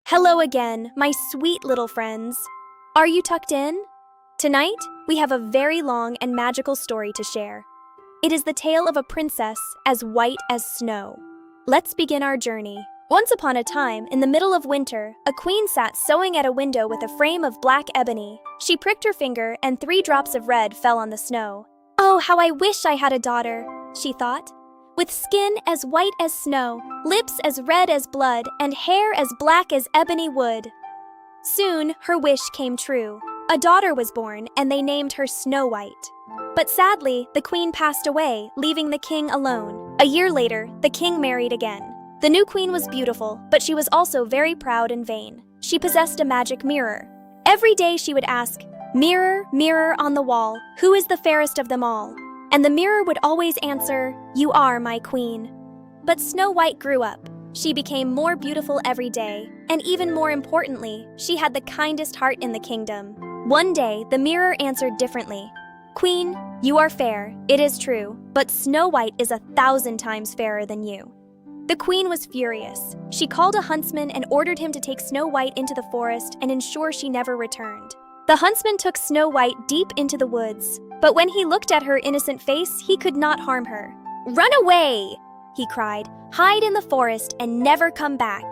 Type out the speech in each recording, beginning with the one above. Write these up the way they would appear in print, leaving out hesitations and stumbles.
Hello again, my sweet little friends. Are you tucked in? Tonight, we have a very long and magical story to share. It is the tale of a princess as white as snow. Let's begin our journey. Once upon a time, in the middle of winter, a queen sat sewing at a window with a frame of black ebony. She pricked her finger, and 3 drops of red fell on the snow. "Oh, how I wish I had a daughter," she thought. "With skin as white as snow, lips as red as blood, and hair as black as ebony wood." Soon, her wish came true. A daughter was born, and they named her Snow White. But sadly, the queen passed away, leaving the king alone. A year later, the king married again. The new queen was beautiful, but she was also very proud and vain. She possessed a magic mirror. Every day she would ask, "Mirror, mirror on the wall, who is the fairest of them all?" And the mirror would always answer, "You are my queen." But Snow White grew up. She became more beautiful every day, and even more importantly, she had the kindest heart in the kingdom. One day, the mirror answered differently. "Queen, you are fair, it is true, but Snow White is 1,000 times fairer than you." The queen was furious. She called a huntsman and ordered him to take Snow White into the forest and ensure she never returned. The huntsman took Snow White deep into the woods, but when he looked at her innocent face, he could not harm her. "Run away!" he cried. "Hide in the forest and never come back."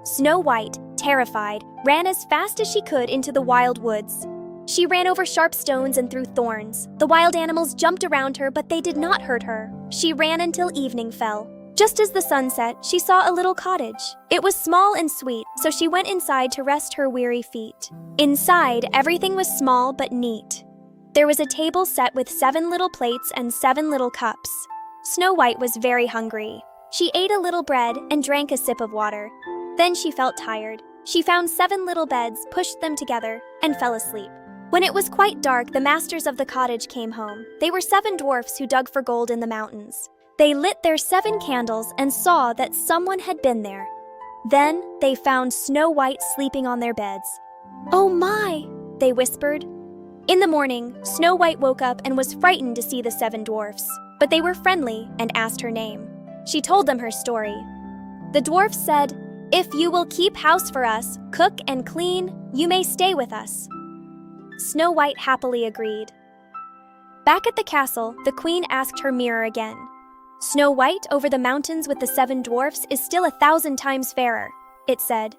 Snow White, terrified, ran as fast as she could into the wild woods. She ran over sharp stones and through thorns. The wild animals jumped around her, but they did not hurt her. She ran until evening fell. Just as the sun set, she saw a little cottage. It was small and sweet, so she went inside to rest her weary feet. Inside, everything was small but neat. There was a table set with 7 little plates and 7 little cups. Snow White was very hungry. She ate a little bread and drank a sip of water. Then she felt tired. She found 7 little beds, pushed them together, and fell asleep. When it was quite dark, the masters of the cottage came home. They were 7 dwarfs who dug for gold in the mountains. They lit their 7 candles and saw that someone had been there. Then they found Snow White sleeping on their beds. "Oh my!" they whispered. In the morning, Snow White woke up and was frightened to see the 7 dwarfs, but they were friendly and asked her name. She told them her story. The dwarfs said, "If you will keep house for us, cook and clean, you may stay with us." Snow White happily agreed. Back at the castle, the queen asked her mirror again. "Snow White over the mountains with the 7 dwarfs is still 1,000 times fairer," it said.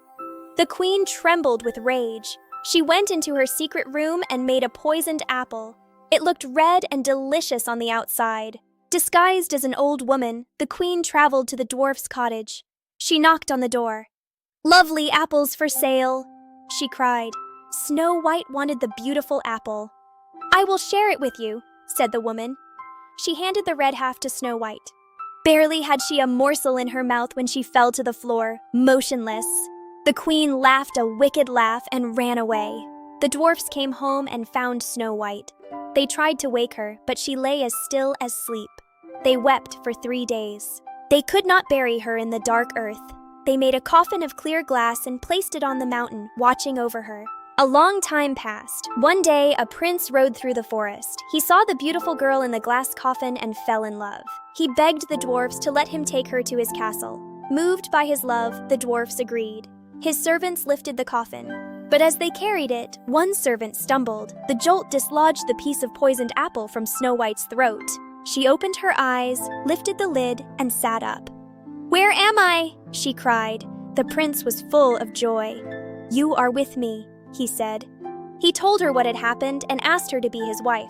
The queen trembled with rage. She went into her secret room and made a poisoned apple. It looked red and delicious on the outside. Disguised as an old woman, the queen traveled to the dwarf's cottage. She knocked on the door. "Lovely apples for sale," she cried. Snow White wanted the beautiful apple. "I will share it with you," said the woman. She handed the red half to Snow White. Barely had she a morsel in her mouth when she fell to the floor, motionless. The queen laughed a wicked laugh and ran away. The dwarfs came home and found Snow White. They tried to wake her, but she lay as still as sleep. They wept for 3 days. They could not bury her in the dark earth. They made a coffin of clear glass and placed it on the mountain, watching over her. A long time passed. One day, a prince rode through the forest. He saw the beautiful girl in the glass coffin and fell in love. He begged the dwarfs to let him take her to his castle. Moved by his love, the dwarfs agreed. His servants lifted the coffin. But as they carried it, one servant stumbled. The jolt dislodged the piece of poisoned apple from Snow White's throat. She opened her eyes, lifted the lid, and sat up. "Where am I?" she cried. The prince was full of joy. "You are with me," he said. He told her what had happened and asked her to be his wife.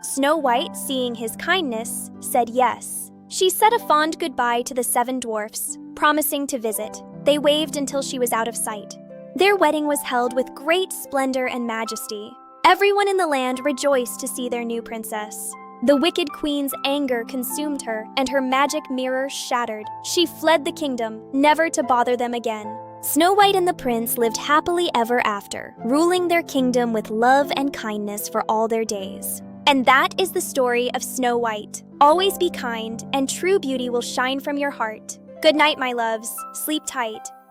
Snow White, seeing his kindness, said yes. She said a fond goodbye to the 7 dwarfs, promising to visit. They waved until she was out of sight. Their wedding was held with great splendor and majesty. Everyone in the land rejoiced to see their new princess. The wicked queen's anger consumed her, and her magic mirror shattered. She fled the kingdom, never to bother them again. Snow White and the prince lived happily ever after, ruling their kingdom with love and kindness for all their days. And that is the story of Snow White. Always be kind, and true beauty will shine from your heart. Good night, my loves. Sleep tight.